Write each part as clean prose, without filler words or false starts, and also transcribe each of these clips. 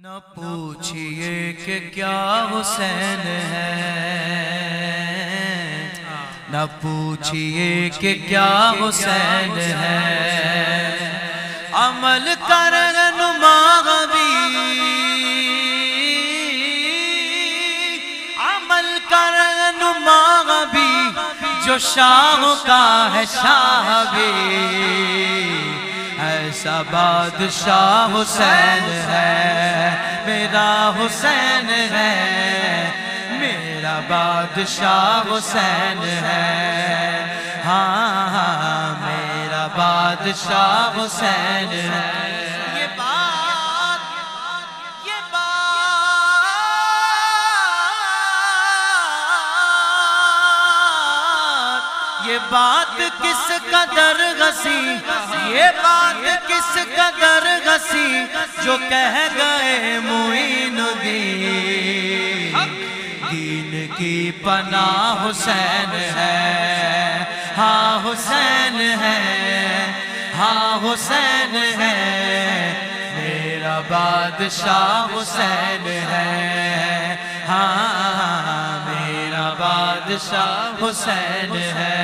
نہ پوچھئے کہ کیا حسین ہے، نہ پوچھئے کہ کیا حسین ہے، عمل کر رہنما بھی، عمل کر رہنما بھی، جو شاہ کا ہے شاہ بھی، ایسا بادشاہ حسین ہے، میرا حسین ہے، میرا بادشاہ حسین ہے، ہاں ہاں میرا بادشاہ حسین ہے۔ یہ بات کس قدر غسی، یہ بات کس قدر غسی، جو کہہ گئے معین الدین، دین کی پناہ حسین ہے، ہاں حسین ہے، ہاں حسین ہے، میرا بادشاہ حسین ہے، ہاں میرا بادشاہ حسین ہے۔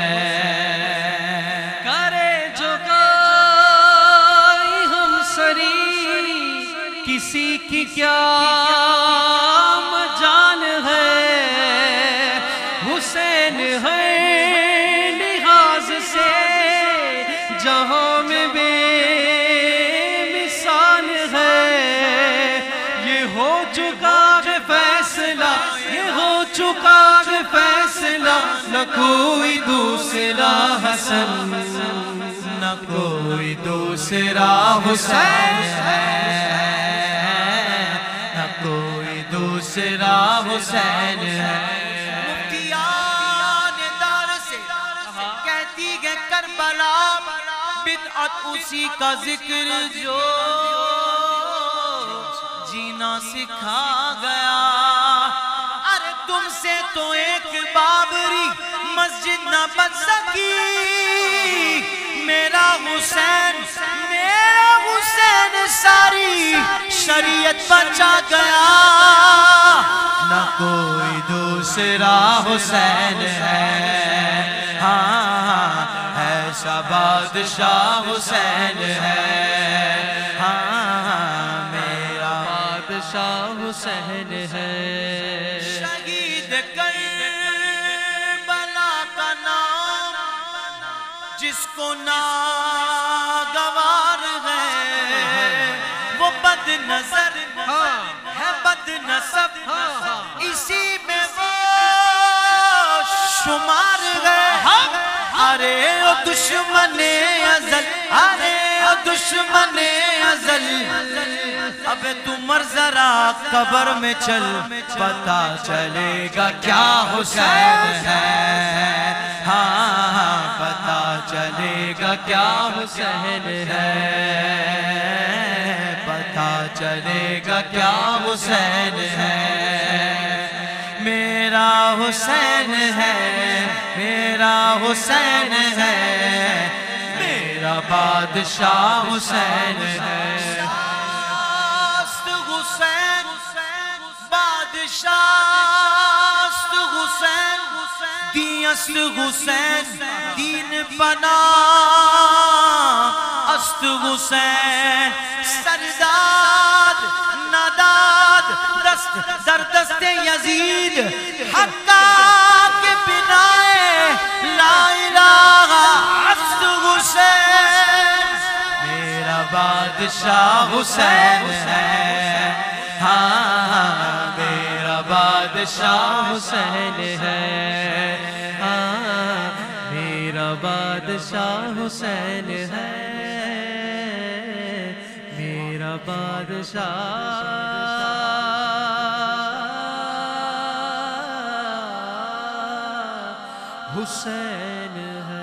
کرے جو کوئی ہم سری، کسی کی کیا مجال ہے، حسین ہے لحاظ سے جہاں میں بے مثال ہے، یہ ہو چکا ہے فیصلہ، یہ ہو چکا ہے فیصلہ، نہ کوئی دوسرا حسن، نہ کوئی دوسرا حسین ہے، نہ کوئی دوسرا حسین ہے۔ مفتیان دار سے کہتی ہے کربلا، بدعت اسی کا ذکر جو جینا سکھا گیا، ارے تم سے تو ایک بابری مسجد نہ بن سکی، میرا حسین ساری شریعت بچا گیا، نہ کوئی دوسرا حسین ہے، ہاں ایسا بادشاہ حسین ہے، ہاں میرا بادشاہ حسین ہے۔ شہید کربلا کا نام جس کو ناگوار ہے، وہ بد نظر ہے، بد نسب اسی میں وہ شمار ہے، ارے او دشمن ازل، ارے او دشمن ازل، اب تو مر ذرا قبر میں چل، پتا چلے گا کیا حسین ہے، ہاں پتا چلے گا کیا حسین ہے، پتا چلے گا کیا حسین ہے، میرا حسین ہے، میرا حسین ہے، میرا بادشاہ حسین ہے۔ حسین بادشاہ است حسین، دین است حسین، دین پناہ است حسین، سرداد نداد دست در دست یزید، حقا کے بنا لا الہ است حسین، میرا بادشاہ حسین ہے، ہاں میرا بادشاہ حسین ہے، ہاں میرا بادشاہ حسین ہے، میرا بادشاہ حسین ہے۔